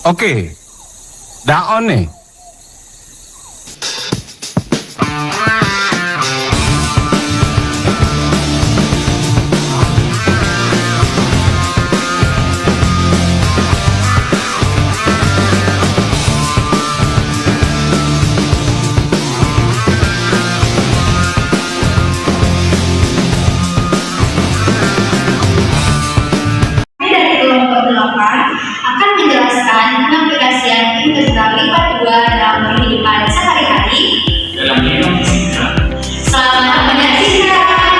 Oke, dah on nih. Akan menjelaskan pengaplikasian integral lipat 2 dalam kehidupan sehari-hari dalam bidang fisika. Selamat menyaksikan.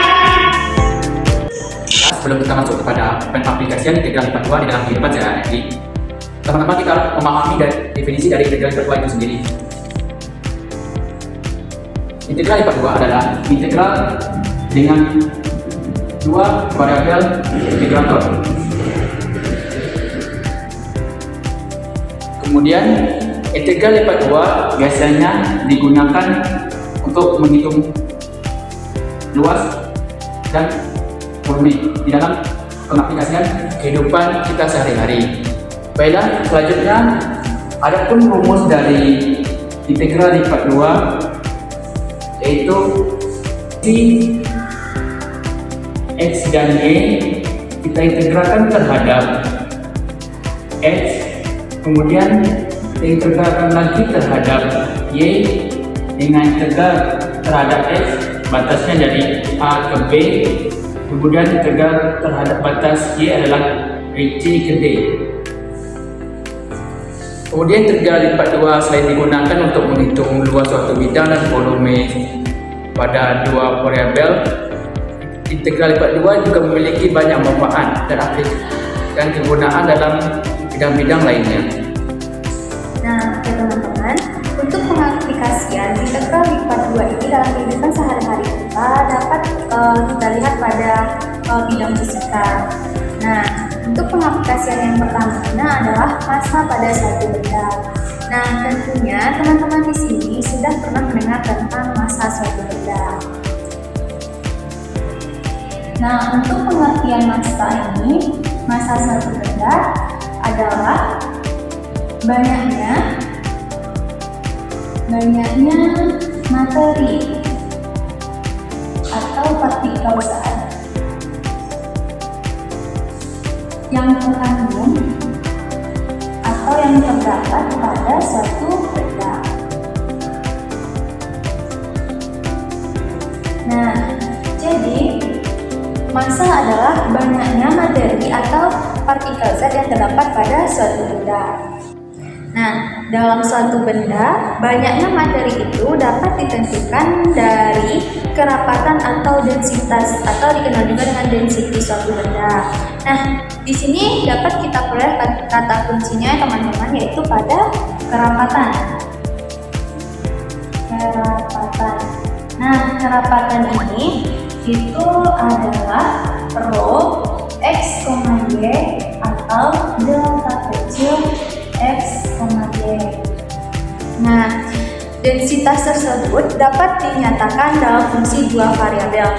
Sebelum kita masuk kepada pengaplikasian integral lipat 2 di dalam kehidupan sehari-hari, teman-teman kita harus memahami dan definisi dari integral lipat 2 itu sendiri. Integral lipat 2 adalah integral dengan dua variabel integrator. Kemudian integral lipat 2 biasanya digunakan untuk menghitung luas dan volume di dalam pengaplikasian kehidupan kita sehari-hari. Baiklah, selanjutnya adapun rumus dari integral lipat 2 yaitu si x dan y kita integralkan terhadap x, kemudian integralkan lagi terhadap y dengan integral terhadap x, batasnya dari a ke b, kemudian integral terhadap batas y adalah c ke d. Kemudian integral lipat 2 selain digunakan untuk menghitung luas suatu bidang dan volume pada dua variabel, integral lipat 2 juga memiliki banyak manfaat dan kegunaan dalam bidang-bidang lainnya. Nah, teman-teman, untuk pengaplikasian integral lipat 2 ini dalam kehidupan sehari-hari kita dapat kita lihat pada bidang fisika. Nah, untuk pengaplikasian yang pertama adalah massa pada suatu benda. Nah, tentunya teman-teman di sini sudah pernah mendengar tentang massa suatu benda. Nah, untuk pengertian massa ini, massa suatu benda adalah banyaknya materi atau partikel zat yang terkandung atau yang terdapat pada suatu benda. Nah, jadi massa adalah banyaknya materi atau partikel zat yang terdapat pada suatu benda. Nah, dalam suatu benda, banyaknya materi itu dapat ditentukan dari kerapatan atau densitas, atau dikenal juga dengan density suatu benda. Nah, di sini dapat kita peroleh kata kuncinya teman-teman, yaitu pada kerapatan. Nah, kerapatan ini itu adalah rho x, y atau delta kecil x, y. Nah, densitas tersebut dapat dinyatakan dalam fungsi dua variabel.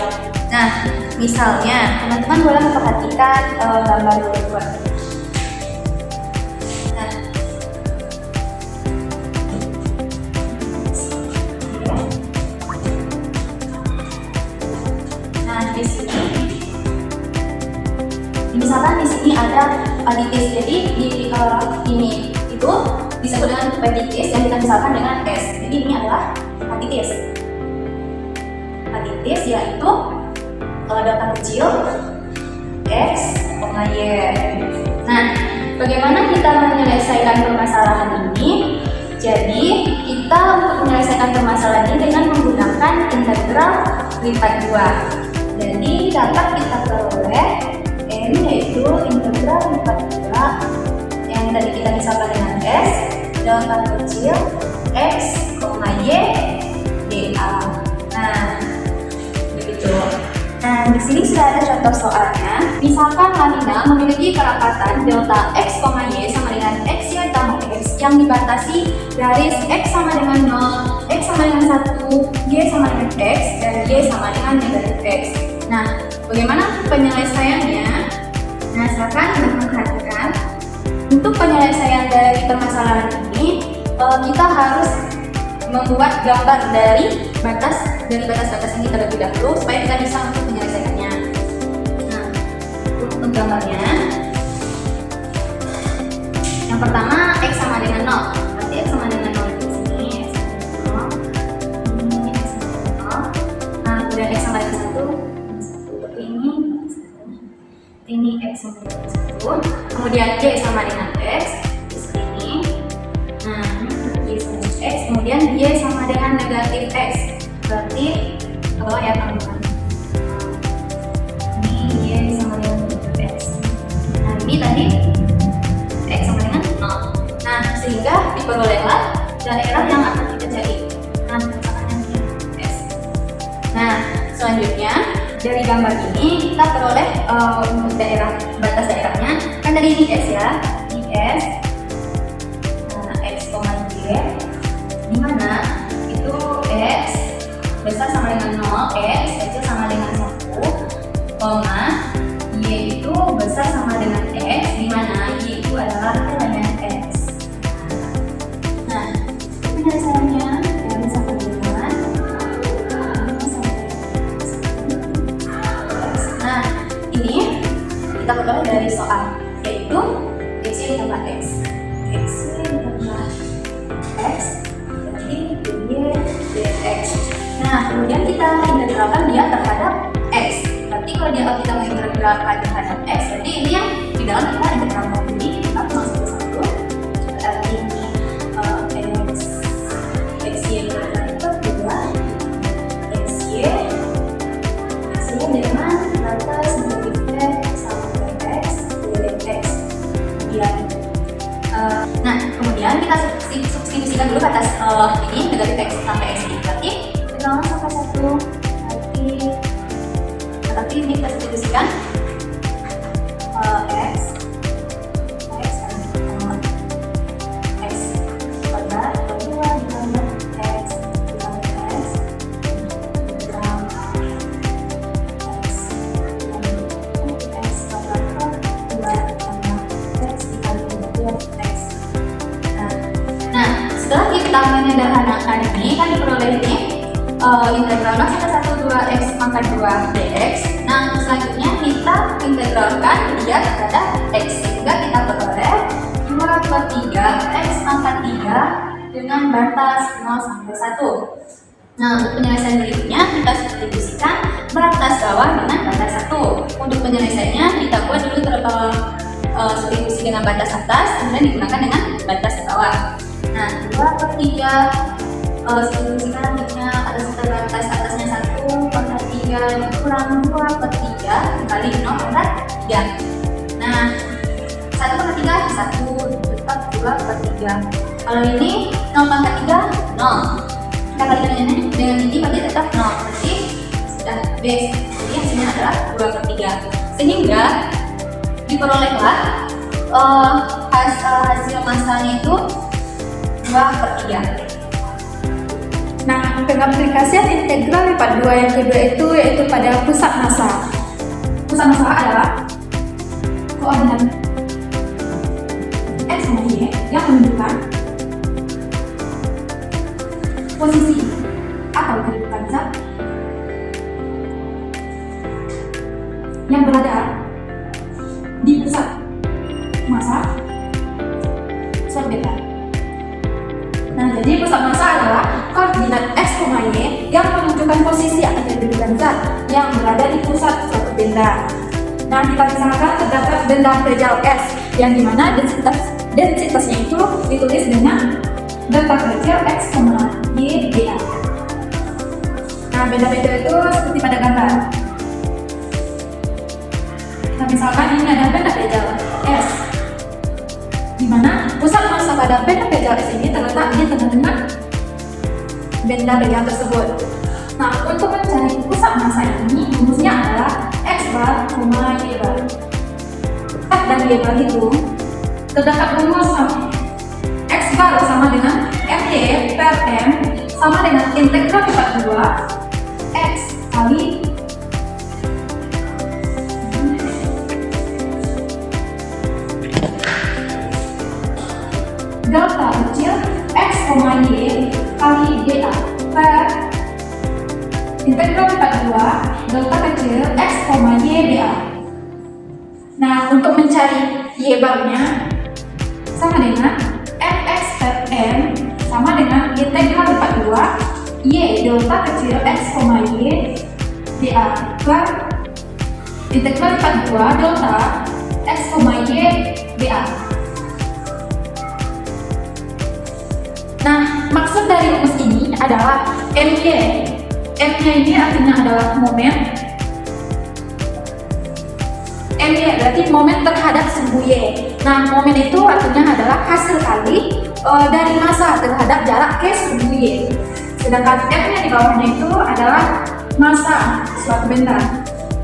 Nah, misalnya teman-teman boleh memperhatikan gambar berikut. Nah, di sini, misalkan di sini ada partitis. Jadi di ini itu disebut dengan partitis yang kita misalkan dengan S. Jadi ini adalah partitis. Partitis yaitu delta kecil x, y. Nah, bagaimana kita menyelesaikan permasalahan ini? Jadi kita untuk menyelesaikan permasalahan ini dengan menggunakan integral lipat 2. Jadi dapat kita peroleh n yaitu integral lipat 2 yang tadi kita misalkan dengan S, delta kecil x, y, dA. Nah, begitu. Nah, di sini sudah ada contoh soalnya. Misalkan lamina memiliki kerapatan delta x, y sama dengan x y tambah x yang dibatasi garis x sama dengan 0, x sama dengan 1, y sama dengan x, dan y sama dengan negatif x. Nah, bagaimana penyelesaiannya? Nah, silakan memperhatikan. Untuk penyelesaian dari permasalahan ini, kita harus membuat gambar dari batas-batas ini terlebih dahulu supaya kita bisa untuk menyelesaikannya. Nah, untuk gambarnya, yang pertama x sama dengan 0. Berarti x sama dengan 0 di sini, x sama dengan 0. Ini x sama dengan 0. Nah, kemudian x sama dengan 1. Seperti ini x sama dengan 1. Kemudian y sama dengan x. Seperti ini. Nah, y sama dengan x. Kemudian y sama dengan negatif x. Berarti ke bawah ya teman-teman. Ini y sama dengan negatif x. Nah, ini tadi x sama dengan 0. Nah, sehingga diperolehlah daerah yang akan kita cari. Nah, misalnya S. Nah, selanjutnya dari gambar ini kita peroleh untuk daerah, batas daerahnya. Kan tadi ini S ya, ini S. Nah, x, y, di mana itu x besar sama dengan 0, x kecil sama dengan 1, koma y itu besar sama dengan x, di mana y itu adalah elemen x. Nah, penyelesaiannya dari sampai dengan nah, ini kita peroleh dari soal, yaitu x ditambah x ditambah x jadi y dx. Nah, kemudian kita integralkan dia terhadap x. Berarti kalau kita mengintegralkan terhadap x, berarti ini yang di dalam kita integralkan ini kita masuk ke 1. Berarti ini xy berarti 2 xy dengan batas negatif x sama dengan x dx. Kemudian nah, kemudian kita substitusikan dulu batas ini negatif x sampai x ini. Berarti 0 sampai 1. Berarti ini kita substitusikan x pada 2 ditambah x ditambah x ditambah x pada 2 ditambah x dikali 2x. Nah, setelah kita menyederhanakan ini kan diperoleh ini integral 0 sampai 1 2x pangkat 2 dx. Nah, selanjutnya kita integralkan dia terhadap x, sehingga kita peroleh 2/3 x pangkat 3 dengan batas 0 sampai 1. Nah, untuk penyelesaian berikutnya kita substitusikan batas bawah dengan batas 1. Untuk penyelesaiannya kita buat dulu substitusi dengan batas atas, kemudian digunakan dengan batas bawah. Nah, 2/3 substitusikan selanjutnya ada batas atasnya 1/3 dikurang 2/3 dikali 0/3. Nah, 1/3 1 tetap 2/3. Kalau ini 0/3 0. Kita kalikan dengan ini berarti tetap 0. Berarti sudah base. Jadi hasilnya adalah 2/3. Sehingga diperolehlah hasil masanya itu 2/3. Nah, pengaplikasian integral lipat 2 yang kedua itu yaitu pada pusat massa. Pusat massa adalah koordinat x sama y yang menunjukkan posisi atau kedudukan zat yang berada di pusat massa suatu benda. Nah, jadi pusat massa adalah koordinat x, y yang menunjukkan posisi atau kedudukan zat yang berada di pusat suatu benda. Nah, kita misalkan terdapat benda terjal S yang dimana densitasnya itu ditulis dengan delta kecil x, y, dA. Nah, benda-benda itu seperti pada gambar. Nah, misalkan ini ada benda terjal S, di mana pusat massa pada benda terjal S ini terletak di tengah-tengah benda terjal tersebut. Nah, untuk mencari pusat massa ini rumusnya adalah x bar, y bar. F dan y bar itu terdapat rumus x bar sama dengan my per m sama dengan integral lipat 2 x kali delta kecil X, Y kali dA per integral 42 delta kecil X, Y dA. Nah, untuk mencari Y barnya sama dengan fx per m sama dengan integral 42 Y delta kecil X, Y dA per integral 42 delta X, Y dA. Nah, maksud dari rumus ini adalah MY. MY ini artinya adalah momen. MY berarti momen terhadap sumbu Y. Nah, momen itu artinya adalah hasil kali dari massa terhadap jarak ke sumbu Y. Sedangkan F-nya di bawahnya itu adalah massa suatu benda.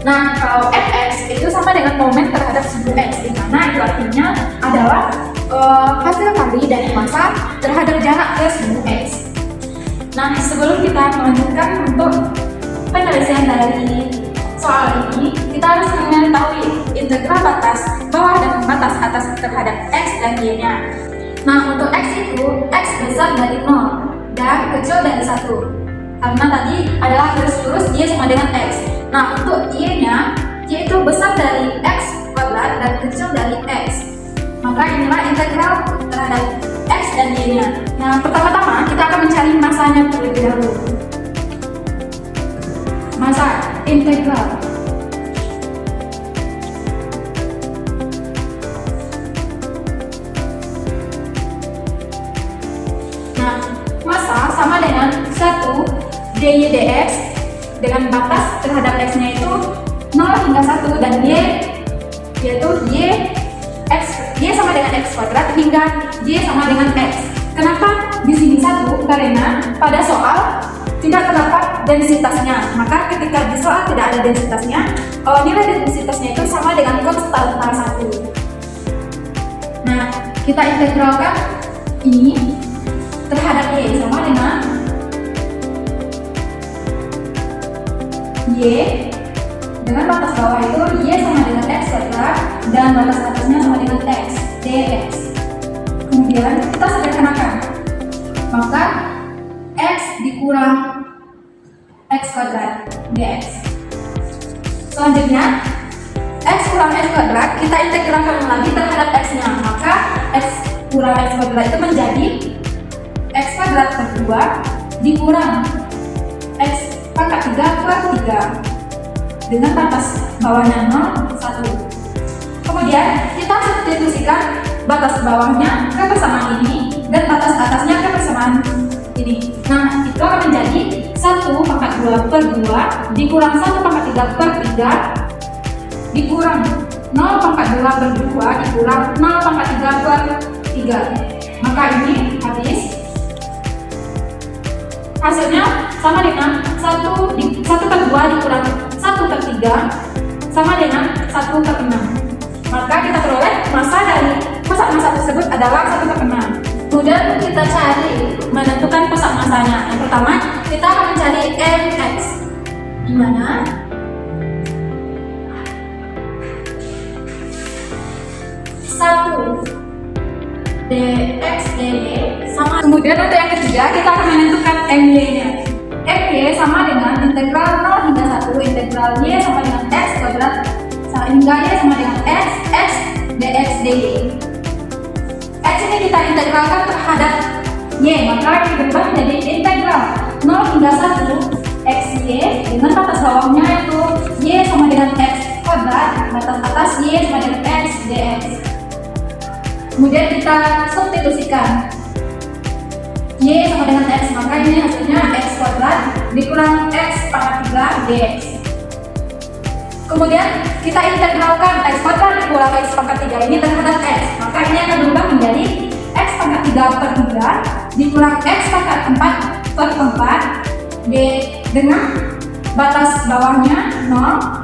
Nah, kalau Fx itu sama dengan momen terhadap sumbu X, di mana itu artinya adalah hasil kali dari massa terhadap jarak ke sumbu X. Nah, sebelum kita melanjutkan untuk penyelesaian dari soal ini, kita harus mengetahui integral batas bawah dan batas atas terhadap X dan Y-nya. Nah, untuk X itu, X besar dari 0 dan kecil dari 1. Karena tadi adalah garis lurus Y sama dengan X. Nah, untuk Y-nya, Y itu besar dari X kuadrat dan kecil dari X. Maka inilah integral terhadap X dan Y-nya. Nah, pertama-tama kita akan mencari masanya terlebih dahulu. Massa integral. Nah, massa sama dengan 1 dy dx dengan batas terhadap X-nya itu 0 hingga 1 dan Y yaitu Y sama dengan X kuadrat hingga Y sama dengan X. Kenapa di sini 1? Karena pada soal tidak terdapat densitasnya. Maka ketika di soal tidak ada densitasnya, nilai densitasnya itu sama dengan konstanta 1. Nah, kita integralkan ini terhadap Y sama dengan Y dengan batas bawah itu Y sama dengan X kuadrat dan batas atasnya sama dengan X dx. Kemudian kita sederhanakan, maka X dikurang X kuadrat dx. Selanjutnya X kurang X kuadrat kita integralkan lagi terhadap X-nya, maka X kurang X kuadrat itu menjadi X kuadrat per 2 dikurang X pangkat 3 per 3 dengan batas bawahnya 0, 1. Kemudian kita substitusikan batas bawahnya ke persamaan ini dan batas atasnya ke persamaan ini. Nah, itu akan menjadi 1 pangkat 2 per 2 dikurang 1 pangkat 3 per 3 dikurang 0 pangkat 2 per 2 dikurang 0 pangkat 3 per 3. Maka ini habis. Hasilnya sama dengan 1 per 2 dikurang 1 per 3 sama dengan 1 per 6. Maka kita peroleh massa dari pusat massa tersebut adalah 1 per 6. Kemudian kita cari menentukan pusat massanya. Yang pertama, kita akan mencari Mx, di mana satu dx dy sama. Kemudian untuk yang ketiga, kita akan menentukan My-nya. My sama dengan integral 0 hingga 1 integral Y sama dengan X kuadrat hingga Y sama dengan X dx dy. X ini kita integralkan terhadap Y, maka ini berubah menjadi integral 0 hingga 1 xy dengan batas bawahnya yaitu Y sama dengan X kuadrat, batas atas Y sama dengan X dx. Kemudian kita substitusikan Y sama dengan X, maka ini hasilnya X kuadrat dikurang X pangkat 3 dx. Kemudian kita integralkan X kuadrat dikurang X pangkat 3 ini terhadap X, maka ini akan berubah menjadi X pangkat 3 per 3 dikurang X pangkat 4 per 4 dengan batas bawahnya 0,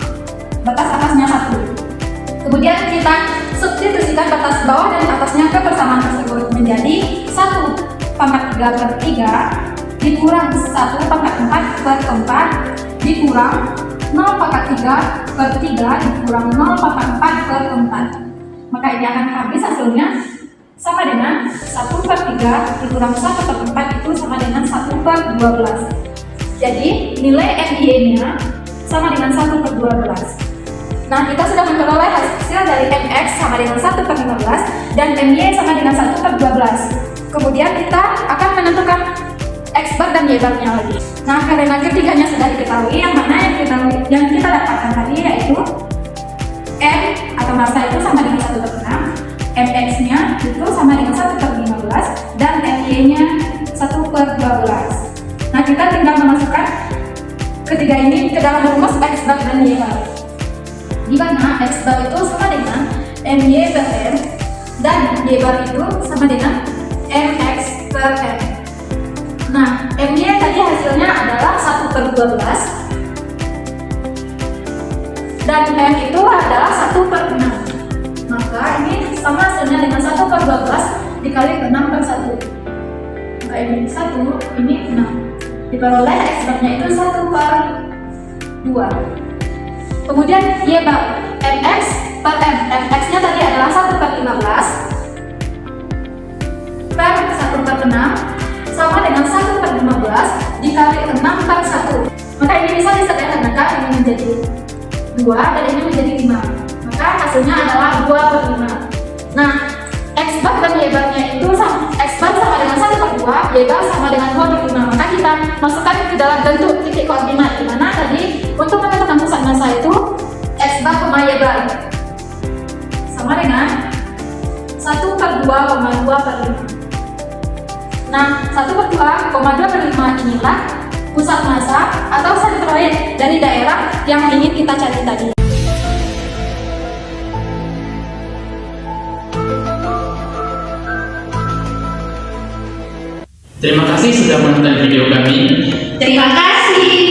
batas atasnya 1. Kemudian kita substitusikan batas bawah dan atasnya ke persamaan tersebut menjadi 1 pangkat 3 per 3 dikurang 1 pangkat 4 per 4 dikurang 0 pangkat 3 per 3 dikurang 0 pangkat 4 per 4. Maka ini akan habis hasilnya sama dengan 1/3 dikurang 1/4 itu sama dengan 1/12. Jadi nilai MY-nya sama dengan 1/12. Nah, kita sudah memperoleh hasil dari MX sama dengan 1/15 dan MY sama dengan 1/12. Kemudian kita akan menentukan X bar dan Y barnya lagi. Nah, karena ketiganya sudah diketahui, yang mana yang kita dapatkan tadi yaitu M atau massa itu sama dengan 1/6, MX-nya itu sama dengan 1/15 dan MY-nya 1/12. Nah, kita tinggal memasukkan ketiga ini ke dalam rumus X bar dan Y bar. Di mana X bar itu sama dengan MY per M dan Y bar itu sama dengan MX per M. Nah, MY tadi hasilnya adalah 1/12 dan M itu adalah 1/6. Maka ini sama hasilnya dengan 1/12 dikali 6/1. Maka ini 1, ini 6. Diperoleh X barnya itu 1/2. Kemudian Y bar, MX per M. MX-nya tadi adalah 1/15 per 1/6 sama dengan 1/15 dikali 6/1. Maka ini bisa disederhanakan, ini menjadi 2 dan ini menjadi 5. Maka hasilnya adalah 2/5. Nah, X bar dan Y barnya itu X bar sama dengan 1/2, Y bar sama dengan 2/5. Maka kita masukkan ke dalam bentuk titik koordinat, di mana tadi untuk menentukan pusat massa itu X bar, Y bar sama dengan 1/2,2/5. Nah, 1/2,2/5 inilah pusat massa atau sentroid dari daerah yang ingin kita cari tadi. Terima kasih sudah menonton video kami. Terima kasih.